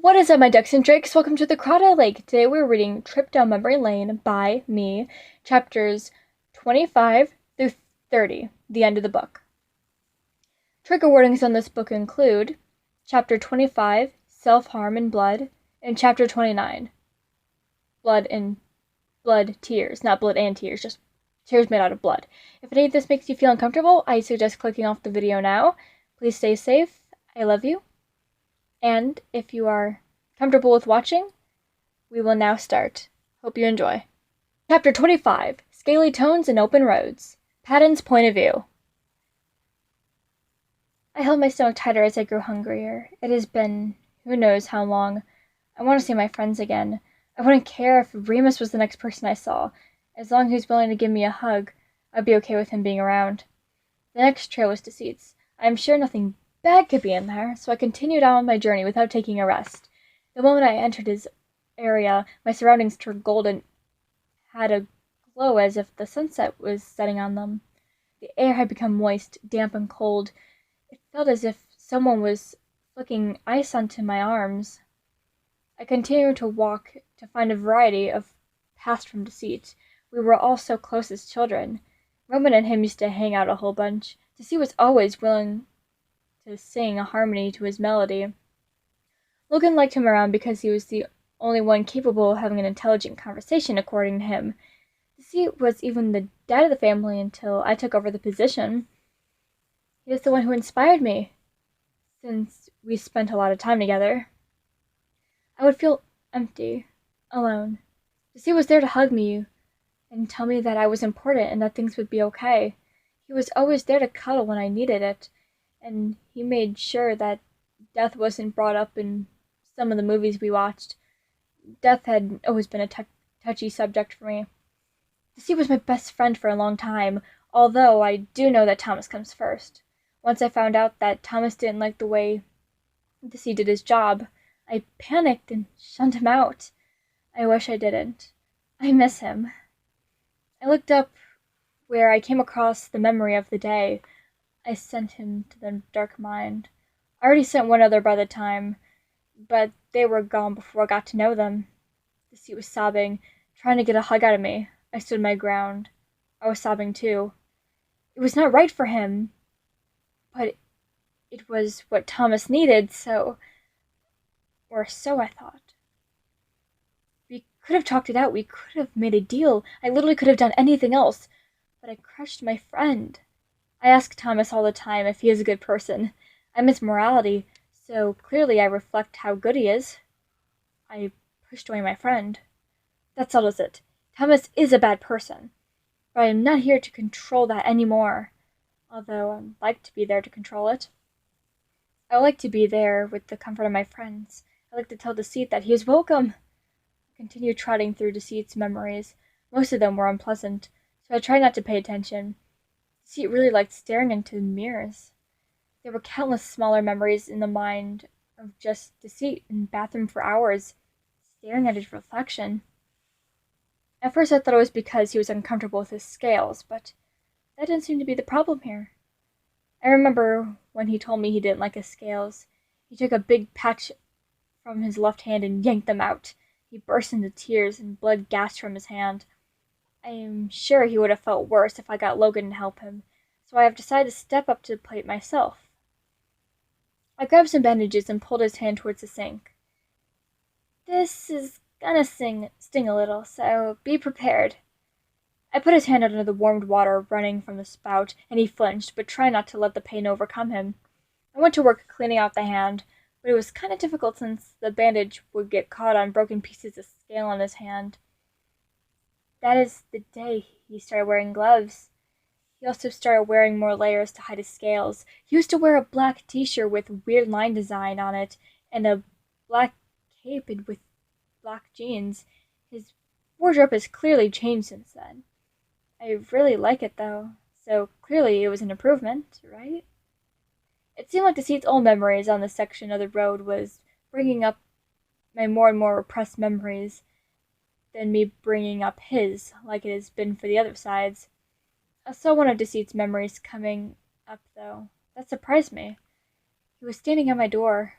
What is up, my ducks and drakes? Welcome to the Crocodile Lake. Today we're reading Trip Down Memory Lane by me, chapters 25 through 30, the end of the book. Trigger warnings on this book include Chapter 25, Self-Harm and Blood, and Chapter 29, Blood Tears. Not blood and tears, just tears made out of blood. If any of this makes you feel uncomfortable, I suggest clicking off the video now. Please stay safe. I love you. And if you are comfortable with watching, we will now start. Hope you enjoy. Chapter 25, Scaly Tones and Open Roads. Patton's Point of View. I held my stomach tighter as I grew hungrier. It has been who knows how long. I want to see my friends again. I wouldn't care if Remus was the next person I saw. As long as he was willing to give me a hug, I'd be okay with him being around. The next trail was Deceit's. I am sure nothing bad could be in there, so I continued on my journey without taking a rest. The moment I entered his area, my surroundings turned golden, had a glow as if the sunset was setting on them. The air had become moist, damp, and cold. It felt as if someone was flicking ice onto my arms. I continued to walk to find a variety of paths from Deceit. We were all so close as children. Roman and him used to hang out a whole bunch. Deceit was always willing to sing a harmony to his melody. Logan liked him around because he was the only one capable of having an intelligent conversation, according to him. Deceit was even the dad of the family until I took over the position. He was the one who inspired me, since we spent a lot of time together. I would feel empty, alone. Deceit was there to hug me and tell me that I was important and that things would be okay. He was always there to cuddle when I needed it, and he made sure that death wasn't brought up in some of the movies we watched. Death had always been a touchy subject for me. Deceit was my best friend for a long time, although I do know that Thomas comes first. Once I found out that Thomas didn't like the way Deceit did his job, I panicked and shunned him out. I wish I didn't. I miss him. I looked up where I came across the memory of the day. I sent him to the dark mind. I already sent one other by the time, but they were gone before I got to know them. Deceit was sobbing, trying to get a hug out of me. I stood my ground. I was sobbing too. It was not right for him, but it was what Thomas needed, or so I thought. We could have talked it out. We could have made a deal. I literally could have done anything else, but I crushed my friend. I ask Thomas all the time if he is a good person. I'm his morality, so clearly I reflect how good he is. I pushed away my friend. That settles it. Thomas is a bad person, but I am not here to control that anymore, although I'd like to be there to control it. I would like to be there with the comfort of my friends. I like to tell Deceit that he is welcome. I continued trotting through Deceit's memories. Most of them were unpleasant, so I tried not to pay attention. Deceit really liked staring into mirrors. There were countless smaller memories in the mind of just Deceit in the bathroom for hours, staring at his reflection. At first I thought it was because he was uncomfortable with his scales, but that didn't seem to be the problem here. I remember when he told me he didn't like his scales. He took a big patch from his left hand and yanked them out. He burst into tears and blood gasped from his hand. I am sure he would have felt worse if I got Logan to help him, so I have decided to step up to the plate myself. I grabbed some bandages and pulled his hand towards the sink. This is gonna sting a little, so be prepared. I put his hand under the warmed water running from the spout, and he flinched, but tried not to let the pain overcome him. I went to work cleaning out the hand, but it was kind of difficult since the bandage would get caught on broken pieces of scale on his hand. That is the day he started wearing gloves. He also started wearing more layers to hide his scales. He used to wear a black t-shirt with weird line design on it, and a black cape with black jeans. His wardrobe has clearly changed since then. I really like it though, so clearly it was an improvement, right? It seemed like Deceit's old memories on this section of the road was bringing up my more and more repressed memories than me bringing up his, like it has been for the other sides. I saw one of Deceit's memories coming up, though. That surprised me. He was standing at my door,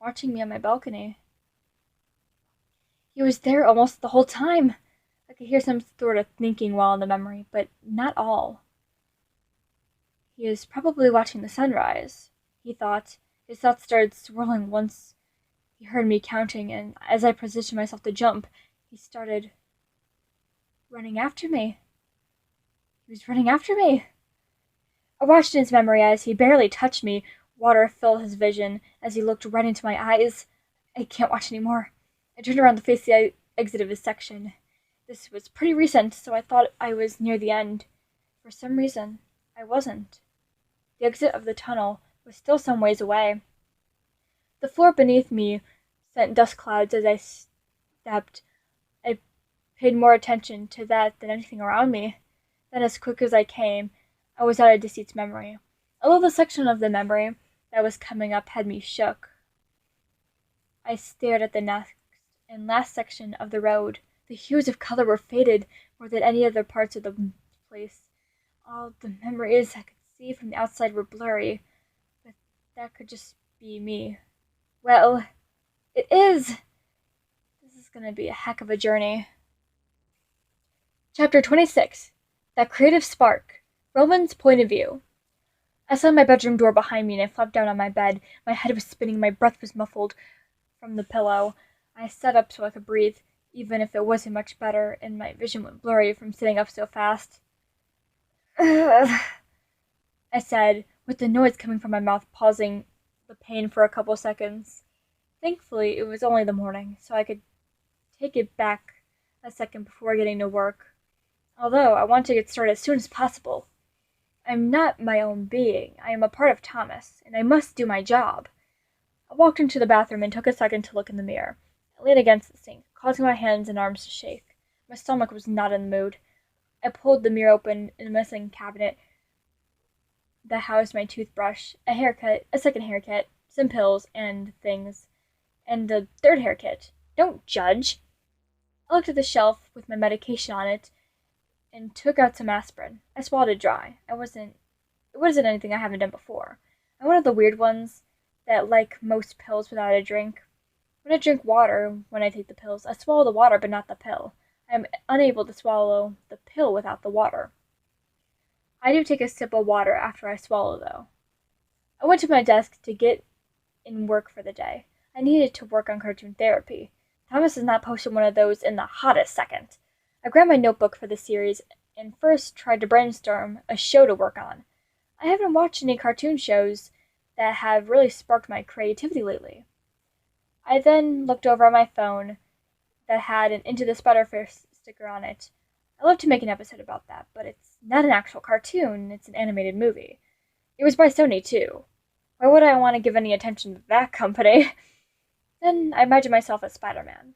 watching me on my balcony. He was there almost the whole time. I could hear some sort of thinking while in the memory, but not all. He is probably watching the sunrise, he thought. His thoughts started swirling once he heard me counting, and as I positioned myself to jump, he started running after me. He was running after me. I watched in his memory as he barely touched me. Water filled his vision as he looked right into my eyes. I can't watch anymore. I turned around to face the exit of his section. This was pretty recent, so I thought I was near the end. For some reason, I wasn't. The exit of the tunnel was still some ways away. The floor beneath me sent dust clouds as I stepped. I paid more attention to that than anything around me. Then, as quick as I came, I was out of Deceit's memory. Although the section of the memory that was coming up had me shook, I stared at the next and last section of the road. The hues of color were faded more than any other parts of the place. All the memories I could see from the outside were blurry, but that could just be me. Well, it is! This is gonna be a heck of a journey. Chapter 26. That Creative Spark. Roman's Point of View. I slammed my bedroom door behind me and I flopped down on my bed. My head was spinning, my breath was muffled from the pillow. I sat up so I could breathe, even if it wasn't much better, and my vision went blurry from sitting up so fast. Ugh, I said, with the noise coming from my mouth, pausing the pain for a couple seconds. Thankfully, it was only the morning, so I could take it back a second before getting to work. Although I want to get started as soon as possible. I'm not my own being. I am a part of Thomas, and I must do my job. I walked into the bathroom and took a second to look in the mirror. I leaned against the sink, causing my hands and arms to shake. My stomach was not in the mood. I pulled the mirror open in a missing cabinet that housed my toothbrush, a haircut, a second haircut, some pills and things, and a third haircut. Don't judge! I looked at the shelf with my medication on it and took out some aspirin. I swallowed it dry. It wasn't anything I haven't done before. I'm one of the weird ones that like most pills without a drink. When I drink water, when I take the pills, I swallow the water but not the pill. I am unable to swallow the pill without the water. I do take a sip of water after I swallow, though. I went to my desk to get in work for the day. I needed to work on cartoon therapy. Thomas has not posted one of those in the hottest second. I grabbed my notebook for the series and first tried to brainstorm a show to work on. I haven't watched any cartoon shows that have really sparked my creativity lately. I then looked over at my phone that had an Into the Spider-Verse sticker on it. I'd love to make an episode about that, but it's not an actual cartoon, it's an animated movie. It was by Sony, too. Why would I want to give any attention to that company? Then I imagined myself as Spider-Man.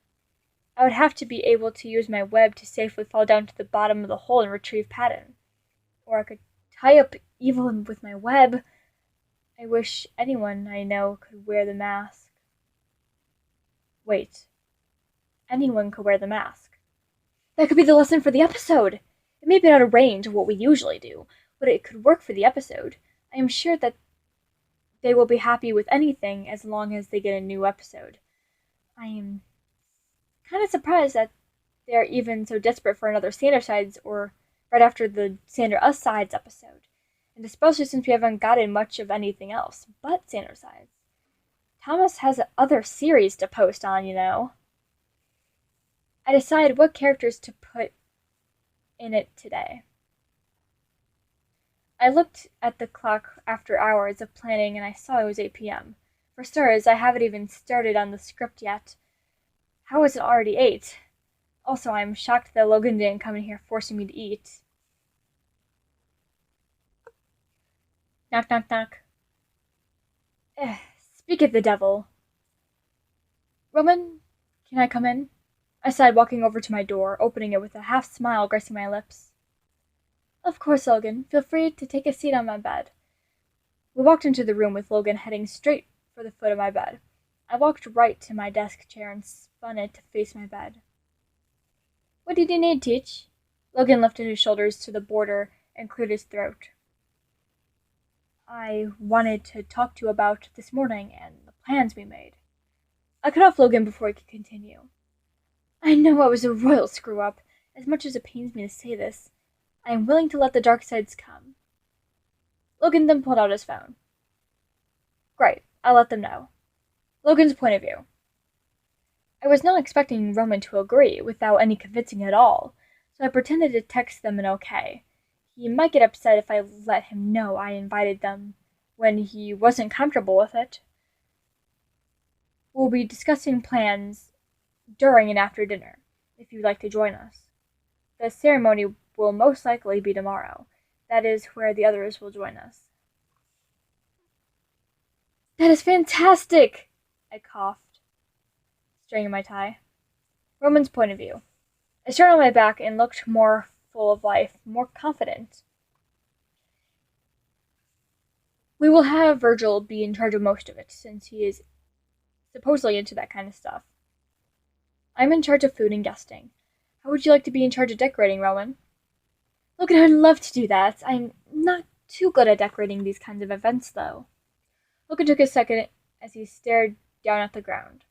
I would have to be able to use my web to safely fall down to the bottom of the hole and retrieve Patton. Or I could tie up evil with my web. I wish anyone I know could wear the mask. Wait. Anyone could wear the mask. That could be the lesson for the episode. It may be out of range of what we usually do, but it could work for the episode. I am sure that they will be happy with anything as long as they get a new episode. I am kind of surprised that they are even so desperate for another Sander Sides or right after the Sander Us Sides episode, and especially since we haven't gotten much of anything else but Sander Sides. Thomas has other series to post on, you know. I decided what characters to put in it today. I looked at the clock after hours of planning and I saw it was 8 p.m. For starters, I haven't even started on the script yet. How is it already 8? Also, I'm shocked that Logan didn't come in here forcing me to eat. Knock, knock, knock. Speak of the devil. Roman, can I come in? I sighed, walking over to my door, opening it with a half smile gracing my lips. Of course, Logan. Feel free to take a seat on my bed. We walked into the room with Logan heading straight for the foot of my bed. I walked right to my desk chair and spun it to face my bed. What did you need, Teach? Logan lifted his shoulders to the border and cleared his throat. I wanted to talk to you about this morning and the plans we made. I cut off Logan before he could continue. I know I was a royal screw-up. As much as it pains me to say this, I am willing to let the dark sides come. Logan then pulled out his phone. Great, I'll let them know. Logan's point of view. I was not expecting Roman to agree without any convincing at all, so I pretended to text them an okay. He might get upset if I let him know I invited them when he wasn't comfortable with it. We'll be discussing plans during and after dinner, if you'd like to join us. The ceremony will most likely be tomorrow. That is where the others will join us. That is fantastic! I coughed, straightening my tie. Roman's point of view. I started on my back and looked more full of life, more confident. We will have Virgil be in charge of most of it, since he is supposedly into that kind of stuff. I'm in charge of food and guesting. How would you like to be in charge of decorating, Roman? Look, I'd love to do that. I'm not too good at decorating these kinds of events, though. Logan took a second as he stared down at the ground.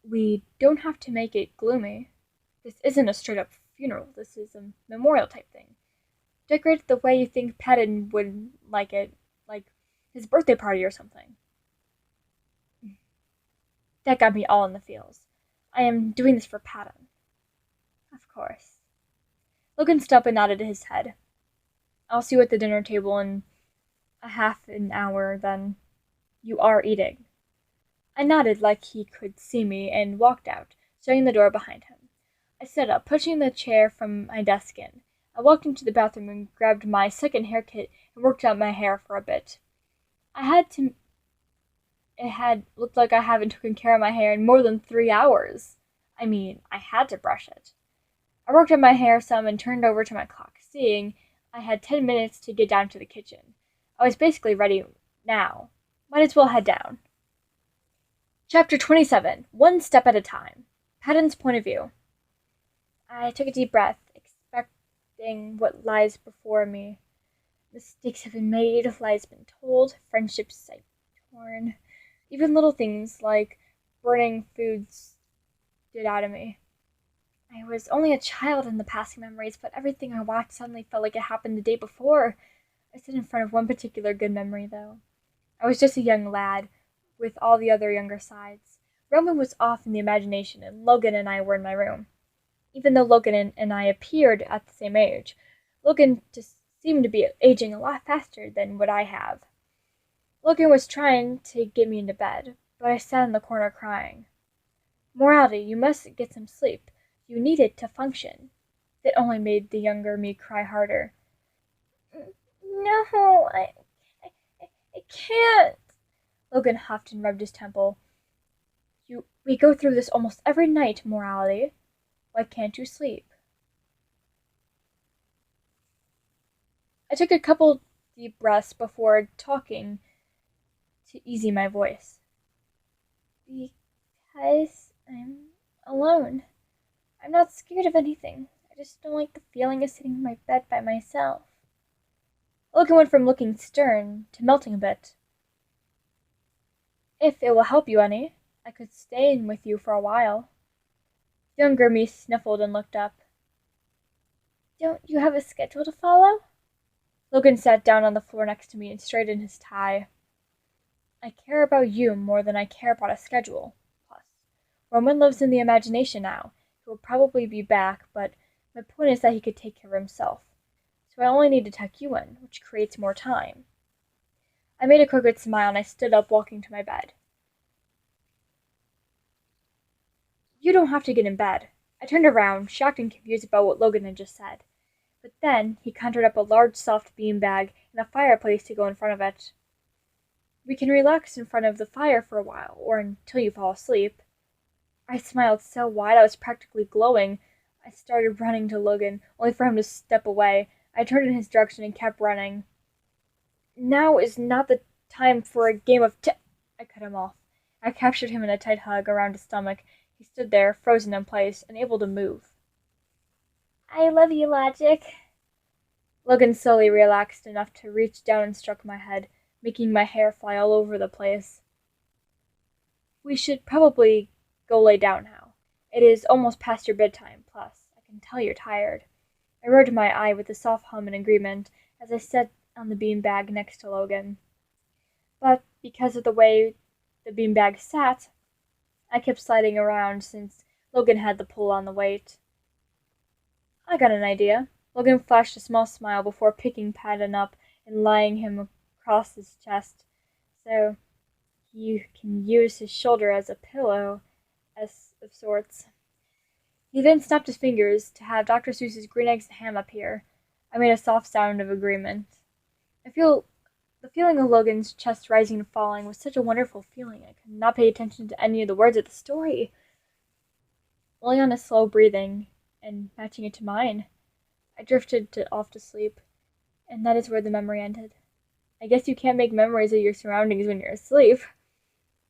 We don't have to make it gloomy. This isn't a straight-up funeral. This is a memorial type thing. Decorate it the way you think Patton would like it, like his birthday party or something. That got me all in the feels. I am doing this for Patton. Of course. Logan stopped and nodded his head. I'll see you at the dinner table in a half an hour, then. You are eating. I nodded like he could see me and walked out, shutting the door behind him. I stood up, pushing the chair from my desk in. I walked into the bathroom and grabbed my second hair kit and worked out my hair for a bit. It had looked like I haven't taken care of my hair in more than 3 hours. I mean, I had to brush it. I worked on my hair some and turned over to my clock, seeing I had 10 minutes to get down to the kitchen. I was basically ready now. Might as well head down. Chapter 27. One Step at a Time. Patton's point of view. I took a deep breath, expecting what lies before me. Mistakes have been made, lies been told, friendships I've torn. Even little things like burning foods did out of me. I was only a child in the passing memories, but everything I watched suddenly felt like it happened the day before. I stood in front of one particular good memory, though. I was just a young lad, with all the other younger sides. Roman was off in the imagination, and Logan and I were in my room. Even though Logan and I appeared at the same age, Logan just seemed to be aging a lot faster than what I have. Logan was trying to get me into bed, but I sat in the corner crying. Morality, you must get some sleep. You need it to function. That only made the younger me cry harder. No, I can't. Logan huffed and rubbed his temple. We go through this almost every night, Morality. Why can't you sleep? I took a couple deep breaths before talking to ease my voice. Because I'm alone. I'm not scared of anything. I just don't like the feeling of sitting in my bed by myself. Logan went from looking stern to melting a bit. If it will help you any, I could stay in with you for a while. Younger me sniffled and looked up. Don't you have a schedule to follow? Logan sat down on the floor next to me and straightened his tie. I care about you more than I care about a schedule. Plus, Roman lives in the imagination now. He will probably be back, but my point is that he could take care of himself. So I only need to tuck you in, which creates more time. I made a crooked smile and I stood up, walking to my bed. You don't have to get in bed. I turned around, shocked and confused about what Logan had just said. But then he conjured up a large soft beanbag and a fireplace to go in front of it. We can relax in front of the fire for a while, or until you fall asleep. I smiled so wide I was practically glowing. I started running to Logan, only for him to step away. I turned in his direction and kept running. Now is not the time for a game of I cut him off. I captured him in a tight hug around his stomach. He stood there, frozen in place, unable to move. I love you, Logic. Logan slowly relaxed enough to reach down and stroke my head, making my hair fly all over the place. We should probably go lay down now. It is almost past your bedtime, plus I can tell you're tired. I rubbed my eye with a soft hum in agreement as I sat on the beanbag next to Logan. But because of the way the beanbag sat, I kept sliding around since Logan had the pull on the weight. I got an idea. Logan flashed a small smile before picking Patton up and laying him across his chest, so you can use his shoulder as a pillow, as of sorts. He then snapped his fingers to have Dr. Seuss's Green Eggs and Ham appear. I made a soft sound of agreement. The feeling of Logan's chest rising and falling was such a wonderful feeling. I could not pay attention to any of the words of the story, only on his slow breathing and matching it to mine. I drifted off to sleep, and that is where the memory ended. I guess you can't make memories of your surroundings when you're asleep.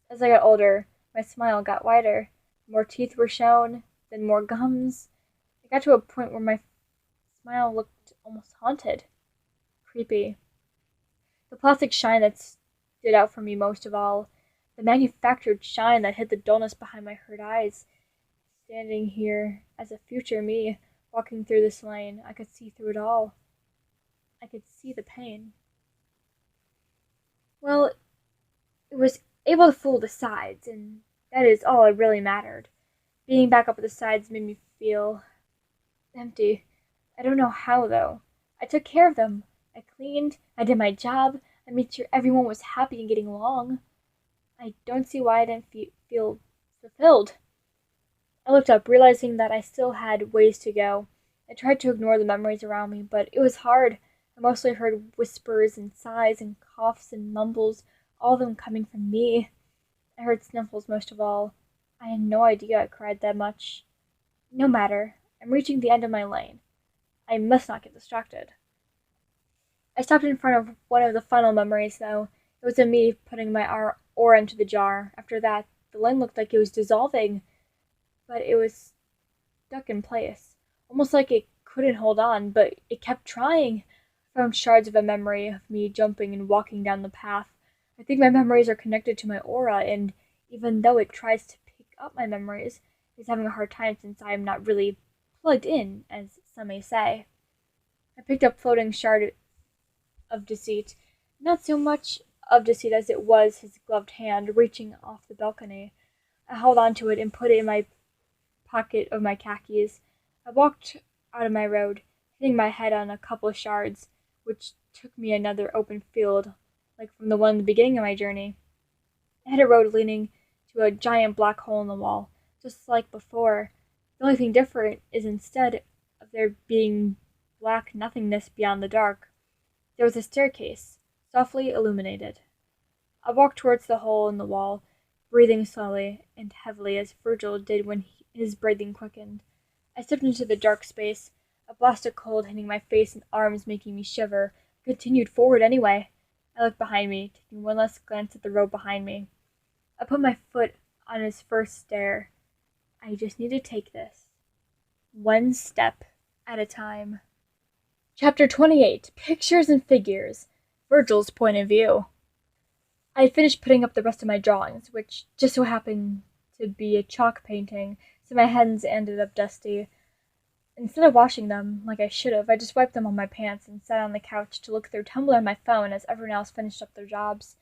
As I got older, my smile got wider. More teeth were shown, then more gums. I got to a point where my smile looked almost haunted. Creepy. The plastic shine that stood out for me most of all. The manufactured shine that hid the dullness behind my hurt eyes. Standing here as a future me, walking through this lane, I could see through it all. I could see the pain. Well, it was able to fool the sides, and that is all that really mattered. Being back up at the sides made me feel empty. I don't know how, though. I took care of them. I cleaned, I did my job, I made sure everyone was happy and getting along. I don't see why I didn't feel fulfilled. I looked up, realizing that I still had ways to go. I tried to ignore the memories around me, but it was hard. I mostly heard whispers and sighs and coughs and mumbles, all of them coming from me. I heard sniffles most of all. I had no idea I cried that much. No matter. I'm reaching the end of my lane. I must not get distracted. I stopped in front of one of the final memories, though. It was of me putting my aura into the jar. After that, the lane looked like it was dissolving, but it was stuck in place. Almost like it couldn't hold on, but it kept trying. I found shards of a memory of me jumping and walking down the path. I think my memories are connected to my aura, and even though it tries to pick up my memories, it's having a hard time since I am not really plugged in, as some may say. I picked up floating shard of deceit. Not so much of deceit as it was his gloved hand reaching off the balcony. I held onto it and put it in my pocket of my khakis. I walked out of my road, hitting my head on a couple of shards, which took me another open field, like from the one in the beginning of my journey. I hit a road leading to a giant black hole in the wall, just like before. The only thing different is instead of there being black nothingness beyond the dark, there was a staircase, softly illuminated. I walked towards the hole in the wall, breathing slowly and heavily as Virgil did when his breathing quickened. I stepped into the dark space, a blast of cold hitting my face and arms making me shiver. I continued forward anyway. I looked behind me, taking one last glance at the road behind me. I put my foot on his first stair. I just need to take this, one step at a time. Chapter 28, Pictures and Figures, Virgil's Point of View. I had finished putting up the rest of my drawings, which just so happened to be a chalk painting, so my hands ended up dusty. Instead of washing them, like I should have, I just wiped them on my pants and sat on the couch to look through Tumblr on my phone as everyone else finished up their jobs.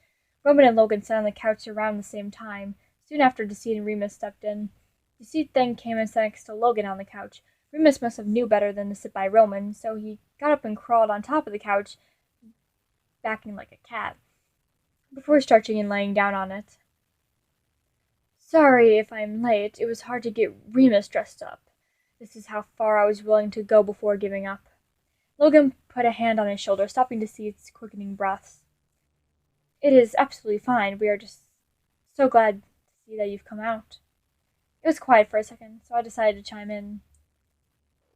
Roman and Logan sat on the couch around the same time. Soon after, Deceit and Remus stepped in. Deceit then came and sat next to Logan on the couch. Remus must have knew better than to sit by Roman, so he got up and crawled on top of the couch, backing like a cat, before stretching and laying down on it. Sorry if I'm late. It was hard to get Remus dressed up. This is how far I was willing to go before giving up. Logan put a hand on his shoulder, stopping Deceit's quickening breaths. It is absolutely fine. We are just so glad to see that you've come out. It was quiet for a second, so I decided to chime in.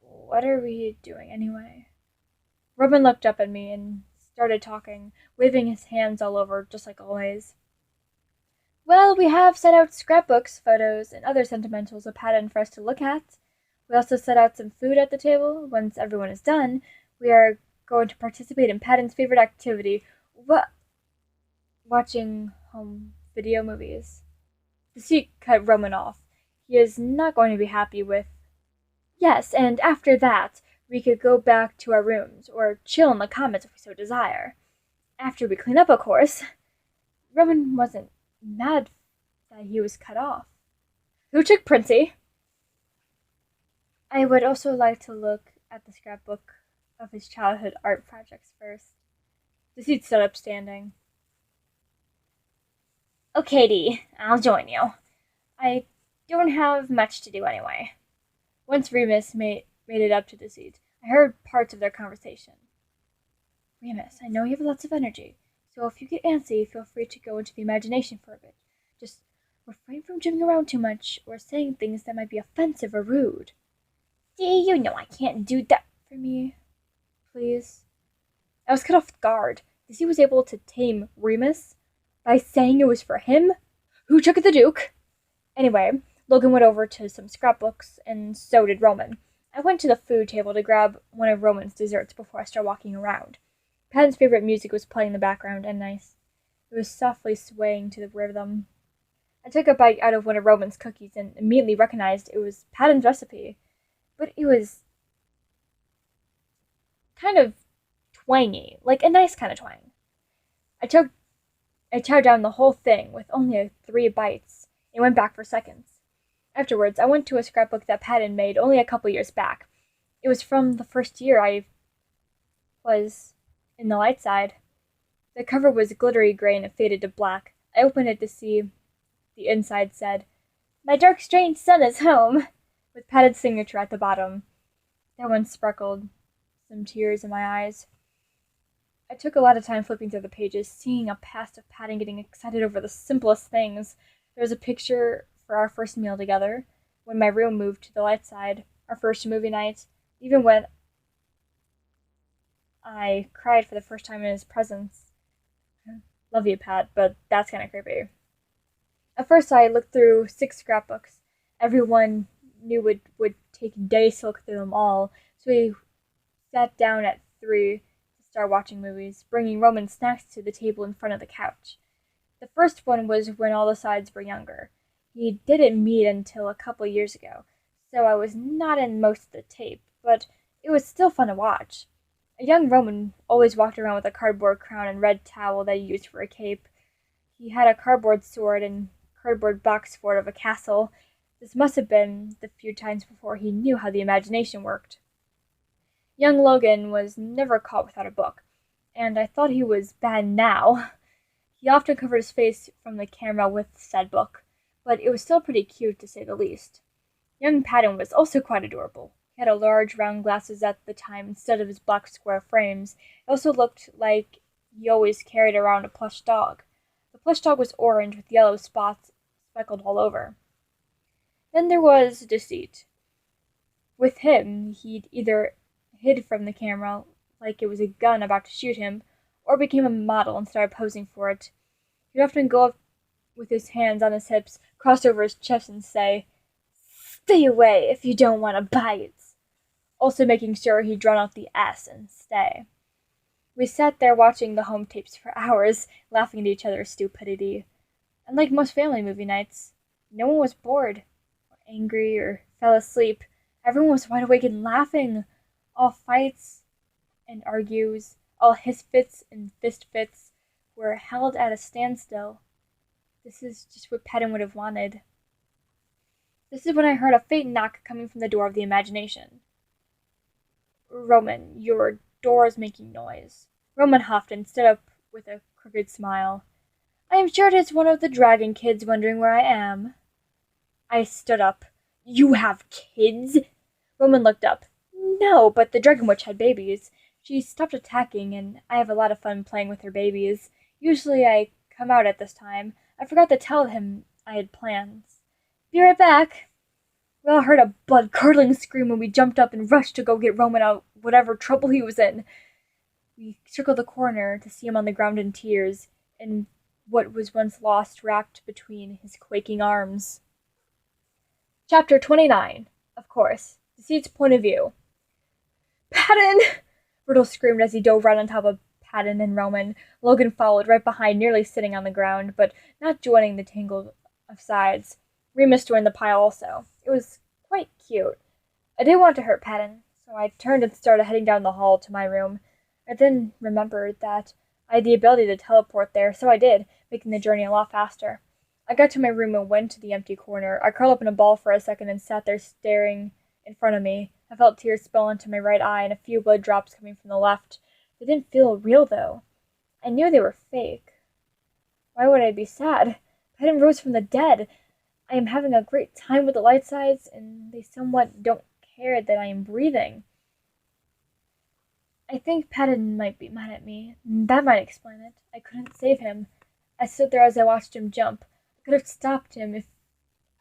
What are we doing anyway? Roman looked up at me and started talking, waving his hands all over, just like always. Well, we have set out scrapbooks, photos, and other sentimentals of Patton for us to look at. We also set out some food at the table. Once everyone is done, we are going to participate in Patton's favorite activity, watching home video movies. Deceit cut Roman off. he is not going to be happy with. Yes, and after that, we could go back to our rooms, or chill in the comments if we so desire. After we clean up, of course. Roman wasn't mad that he was cut off. Who took Princey? I would also like to look at the scrapbook of his childhood art projects first. Deceit stood up standing. Okay, Dee, I'll join you. I don't have much to do anyway. Once Remus made it up to Deceit, I heard parts of their conversation. Remus, I know you have lots of energy, so if you get antsy, feel free to go into the imagination for a bit. Just refrain from jumping around too much or saying things that might be offensive or rude. Dee, you know I can't do that for me. Please. I was cut off guard. Deceit was able to tame Remus by saying it was for him? Who took the Duke? Anyway, Logan went over to some scrapbooks, and so did Roman. I went to the food table to grab one of Roman's desserts before I started walking around. Patton's favorite music was playing in the background, and nice. It was softly swaying to the rhythm. I took a bite out of one of Roman's cookies and immediately recognized it was Patton's recipe. But it was kind of twangy, like a nice kind of twang. I chowed down the whole thing with only 3 bites and went back for seconds. Afterwards, I went to a scrapbook that Patton made only a couple years back. It was from the first year I was in the light side. The cover was glittery gray and it faded to black. I opened it to see the inside said, "My dark, strange son is home," with Patton's signature at the bottom. That one sparkled some tears in my eyes. I took a lot of time flipping through the pages, seeing a past of Patton getting excited over the simplest things. There was a picture for our first meal together, when my room moved to the light side, our first movie night, even when I cried for the first time in his presence. Love you, Pat, but that's kind of creepy. At first, I looked through 6 scrapbooks. Everyone knew it would take days to look through them all, so we sat down at 3 to start watching movies, bringing Roman snacks to the table in front of the couch. The first one was when all the sides were younger. He didn't meet until a couple years ago, so I was not in most of the tape, but it was still fun to watch. A young Roman always walked around with a cardboard crown and red towel that he used for a cape. He had a cardboard sword and cardboard box fort of a castle. This must have been the few times before he knew how the imagination worked. Young Logan was never caught without a book, and I thought he was bad now. He often covered his face from the camera with said book, but it was still pretty cute to say the least. Young Patton was also quite adorable. He had large round glasses at the time instead of his black square frames. It also looked like he always carried around a plush dog. The plush dog was orange with yellow spots speckled all over. Then there was Deceit. With him, he'd either hid from the camera like it was a gun about to shoot him, or became a model and started posing for it. He'd often go up with his hands on his hips, crossed over his chest, and say, "Stay away if you don't want to bite," also making sure he'd drawn out the S and stay. We sat there watching the home tapes for hours, laughing at each other's stupidity. And like most family movie nights, no one was bored, or angry, or fell asleep. Everyone was wide awake and laughing. All fights and argues, all hiss fits and fist fits were held at a standstill. This is just what Patton would have wanted. This is when I heard a faint knock coming from the door of the imagination. "Roman, your door is making noise." Roman huffed and stood up with a crooked smile. "I am sure it is one of the dragon kids wondering where I am." I stood up. "You have kids?" Roman looked up. "No, but the dragon witch had babies. She stopped attacking, and I have a lot of fun playing with her babies. Usually I come out at this time. I forgot to tell him I had plans. Be right back." We all heard a blood-curdling scream when we jumped up and rushed to go get Roman out whatever trouble he was in. We circled the corner to see him on the ground in tears, and what was once lost wrapped between his quaking arms. Chapter 29. Of course, Deceit's point of view. "Patton!" Riddle screamed as he dove right on top of Patton and Roman. Logan followed right behind, nearly sitting on the ground, but not joining the tangle of sides. Remus joined the pile also. It was quite cute. I didn't want to hurt Patton, so I turned and started heading down the hall to my room. I then remembered that I had the ability to teleport there, so I did, making the journey a lot faster. I got to my room and went to the empty corner. I curled up in a ball for a second and sat there staring in front of me. I felt tears spill into my right eye and a few blood drops coming from the left. They didn't feel real, though. I knew they were fake. Why would I be sad? Patton rose from the dead. I am having a great time with the light sides, and they somewhat don't care that I am breathing. I think Patton might be mad at me. That might explain it. I couldn't save him. I stood there as I watched him jump. I could have stopped him if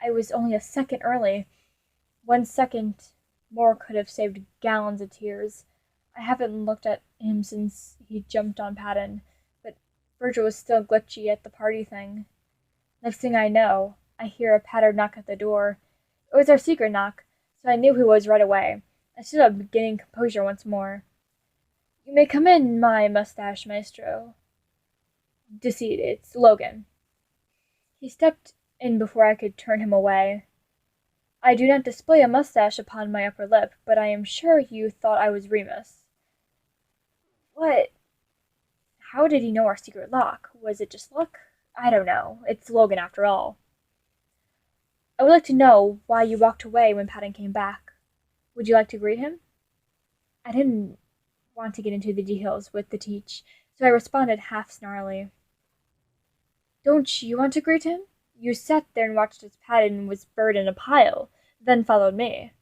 I was only a second early. 1 second more could have saved gallons of tears. I haven't looked at him since he jumped on Patton, but Virgil was still glitchy at the party thing. Next thing I know, I hear a patter knock at the door. It was our secret knock, so I knew who it was right away. I stood up, gaining composure once more. You may come in, my mustache maestro. Deceit, it's Logan. He stepped in before I could turn him away. I do not display a mustache upon my upper lip, but I am sure you thought I was Remus. What? How did he know our secret lock? Was it just luck? I don't know. It's Logan after all. I would like to know why you walked away when Patton came back. Would you like to greet him? I didn't want to get into the details with the teach, so I responded half snarly. Don't you want to greet him? You sat there and watched as Patton was buried in a pile, then followed me.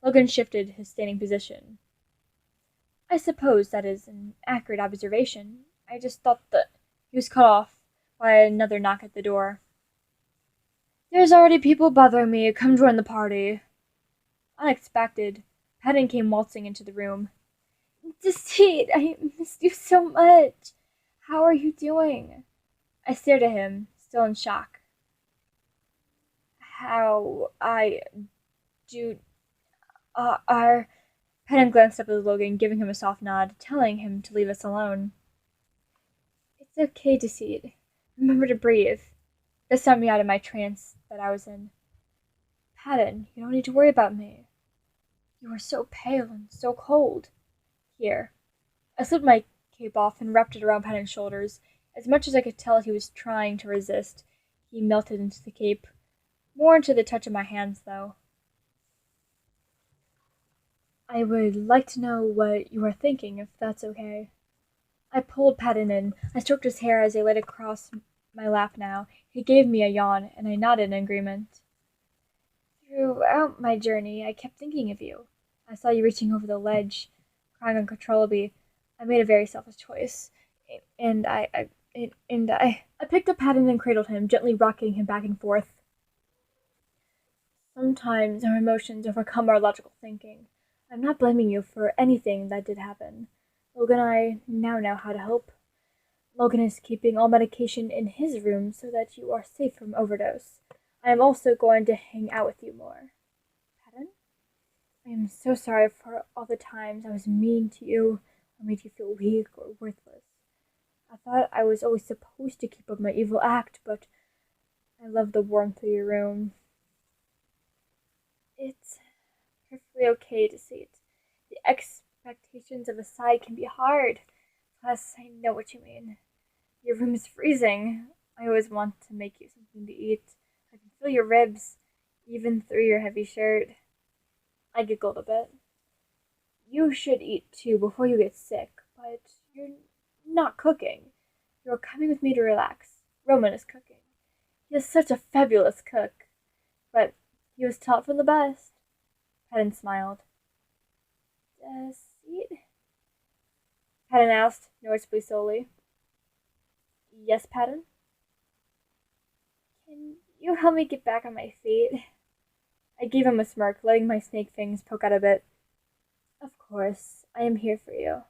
Logan shifted his standing position. I suppose that is an accurate observation. I just thought that he was cut off by another knock at the door. There's already people bothering me. Come join the party. Unexpected, Patton came waltzing into the room. Deceit, I missed you so much. How are you doing? I stared at him, still in shock. How I do are Patton glanced up at Logan, giving him a soft nod, telling him to leave us alone. It's okay, Deceit. Remember to breathe. This sent me out of my trance that I was in. Patton, you don't need to worry about me. You are so pale and so cold. Here. I slipped my cape off and wrapped it around Patton's shoulders. As much as I could tell he was trying to resist, he melted into the cape. More into the touch of my hands, though. I would like to know what you are thinking, if that's okay. I pulled Patton in. I stroked his hair as I laid across my lap now. He gave me a yawn, and I nodded in agreement. Throughout my journey, I kept thinking of you. I saw you reaching over the ledge, crying uncontrollably. I made a very selfish choice, and I picked up Patton and cradled him, gently rocking him back and forth. Sometimes our emotions overcome our logical thinking. I'm not blaming you for anything that did happen. Logan and I now know how to help. Logan is keeping all medication in his room so that you are safe from overdose. I am also going to hang out with you more. Patton? I am so sorry for all the times I was mean to you or made you feel weak or worthless. I thought I was always supposed to keep up my evil act, but I love the warmth of your room. It's perfectly okay to see it. The expectations of a side can be hard. Plus, I know what you mean. Your room is freezing. I always want to make you something to eat. I can feel your ribs, even through your heavy shirt. I giggled a bit. You should eat too before you get sick, but you're not cooking. You're coming with me to relax. Roman is cooking. He is such a fabulous cook. But he was taught from the best. Patton smiled. Deceit? Patton asked, noticeably slowly. Yes, Patton? Can you help me get back on my feet? I gave him a smirk, letting my snake fangs poke out a bit. Of course, I am here for you.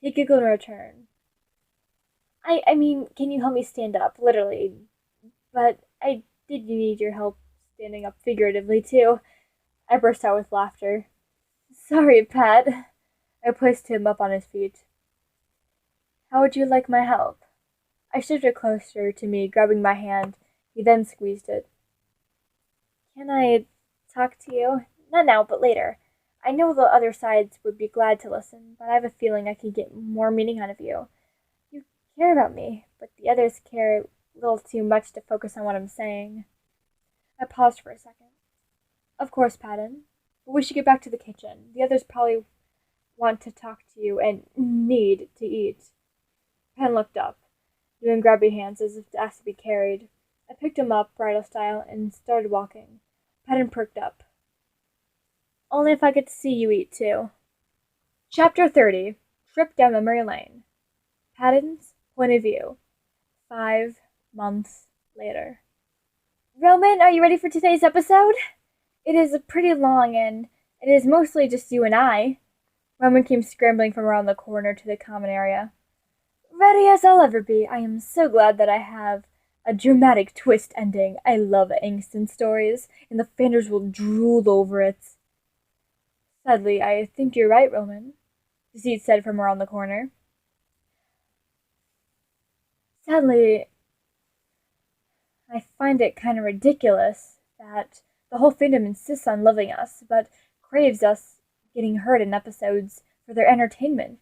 He giggled in return. I mean, can you help me stand up, literally? But I did need your help standing up figuratively, too. I burst out with laughter. Sorry, Pat. I placed him up on his feet. How would you like my help? I shifted closer to me, grabbing my hand. He then squeezed it. Can I talk to you? Not now, but later. I know the other sides would be glad to listen, but I have a feeling I could get more meaning out of you. You care about me, but the others care a little too much to focus on what I'm saying. I paused for a second. Of course, Patton. But we should get back to the kitchen. The others probably want to talk to you and need to eat. Patton looked up, doing grabby hands as if to ask to be carried. I picked him up, bridal style, and started walking. Patton perked up. Only if I get to see you eat, too. Chapter 30. Trip down memory lane. Patton's point of view. 5 months later. Roman, are you ready for today's episode? It is pretty long, and it is mostly just you and I. Roman came scrambling from around the corner to the common area. Ready as I'll ever be. I am so glad that I have a dramatic twist ending. I love angst in stories, and the fans will drool over it. Sadly, I think you're right, Roman, Deceit said from around the corner. Sadly, I find it kind of ridiculous that the whole fandom insists on loving us, but craves us getting hurt in episodes for their entertainment.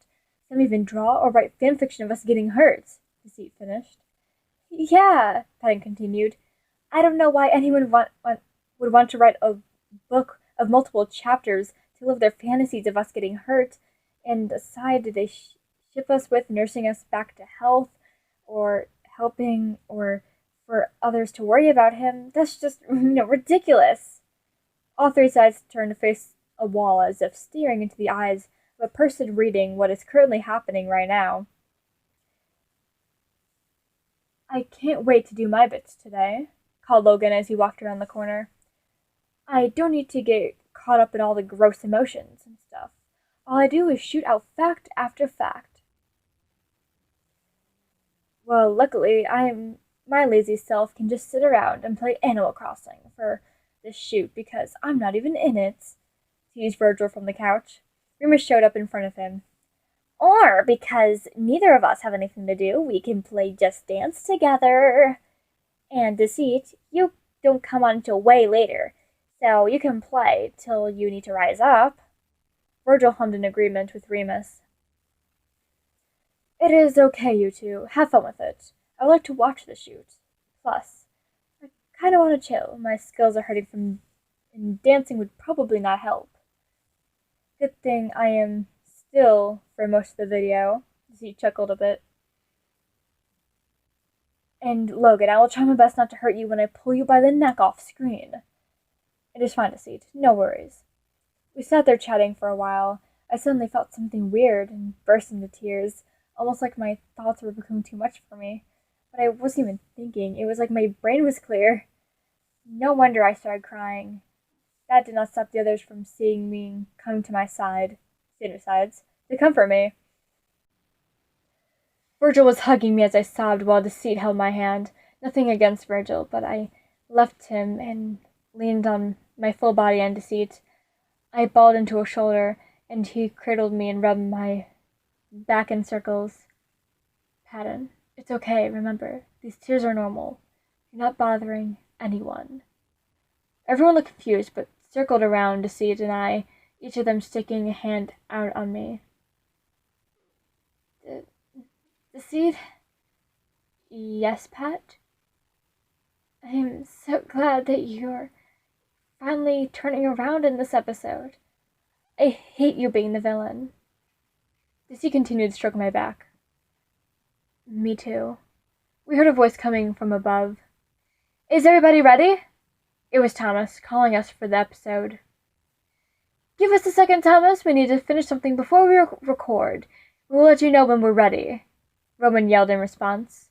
Some even draw or write fanfiction of us getting hurt, Deceit finished. Yeah, Patton continued. I don't know why anyone would want to write a book of multiple chapters to live their fantasies of us getting hurt, and decide they ship us with nursing us back to health, or helping, or for others to worry about him. That's just, ridiculous. All three sides turned to face a wall as if staring into the eyes of a person reading what is currently happening right now. I can't wait to do my bits today, called Logan as he walked around the corner. I don't need to get caught up in all the gross emotions and stuff. All I do is shoot out fact after fact. Well, luckily, my lazy self can just sit around and play Animal Crossing for this shoot because I'm not even in it, teased Virgil from the couch. Remus showed up in front of him. Or because neither of us have anything to do, we can play Just Dance together. And Deceit, you don't come on until way later, so you can play till you need to rise up. Virgil hummed in agreement with Remus. It is okay, you two. Have fun with it. I would like to watch the shoot. Plus, I kind of want to chill. My skills are hurting and dancing would probably not help. Good thing I am still for most of the video. He chuckled a bit. And Logan, I will try my best not to hurt you when I pull you by the neck off screen. It is fine, Deceit. No worries. We sat there chatting for a while. I suddenly felt something weird and burst into tears, almost like my thoughts were becoming too much for me. But I wasn't even thinking. It was like my brain was clear. No wonder I started crying. That did not stop the others from seeing me and coming to my side, to comfort me. Virgil was hugging me as I sobbed while Deceit held my hand. Nothing against Virgil, but I left him and leaned on my full body on Deceit. I balled into a shoulder, and he cradled me and rubbed my back in circles. Patton, it's okay, remember, these tears are normal. You're not bothering anyone. Everyone looked confused, but circled around Deceit and I, each of them sticking a hand out on me. Deceit? Yes, Pat? I'm so glad that you're finally turning around in this episode. I hate you being the villain. Deceit continued to stroke my back. Me too. We heard a voice coming from above. Is everybody ready? It was Thomas, calling us for the episode. Give us a second, Thomas. We need to finish something before we record. We'll let you know when we're ready, Roman yelled in response.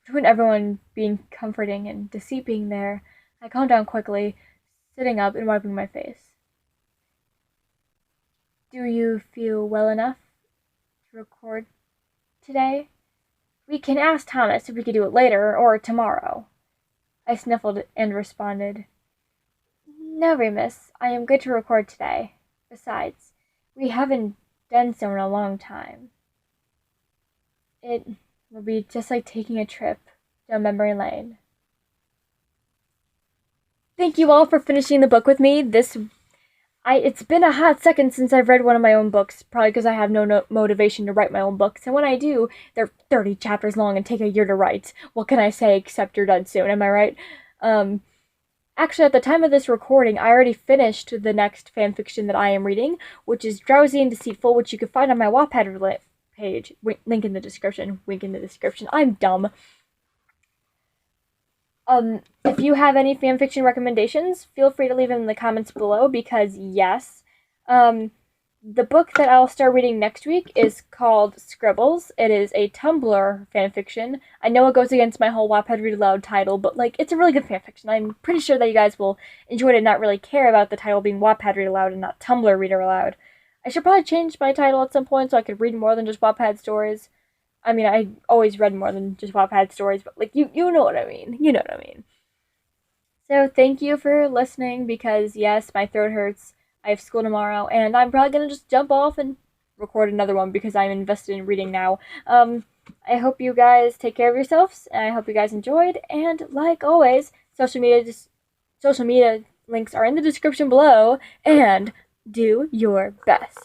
Between everyone being comforting and Deceit being there, I calmed down quickly, sitting up and wiping my face. Do you feel well enough to record today? We can ask Thomas if we could do it later or tomorrow. I sniffled and responded. No, Remus, I am good to record today. Besides, we haven't done so in a long time. It will be just like taking a trip down memory lane. thank you all for finishing the book with me. It's been a hot second since I've read one of my own books, probably because I have no motivation to write my own books. And when I do, they're 30 chapters long and take a year to write. What can I say except you're done soon, am I right? Actually, at the time of this recording, I already finished the next fanfiction that I am reading, which is Drowsy and Deceitful, which you can find on my Wattpad page. Link in the description. Wink in the description. I'm dumb. If you have any fanfiction recommendations, feel free to leave them in the comments below, because yes, the book that I'll start reading next week is called Scribbles. It is a Tumblr fanfiction. I know it goes against my whole Wattpad Read Aloud title, but like, it's a really good fanfiction. I'm pretty sure that you guys will enjoy it and not really care about the title being Wattpad Read Aloud and not Tumblr Read Aloud. I should probably change my title at some point so I could read more than just Wattpad stories. I mean, I always read more than just Wattpad stories, but like, you know what I mean. You know what I mean. So thank you for listening, because yes, my throat hurts. I have school tomorrow, and I'm probably gonna just jump off and record another one because I'm invested in reading now. I hope you guys take care of yourselves, and I hope you guys enjoyed. And like always, social media links are in the description below, and do your best.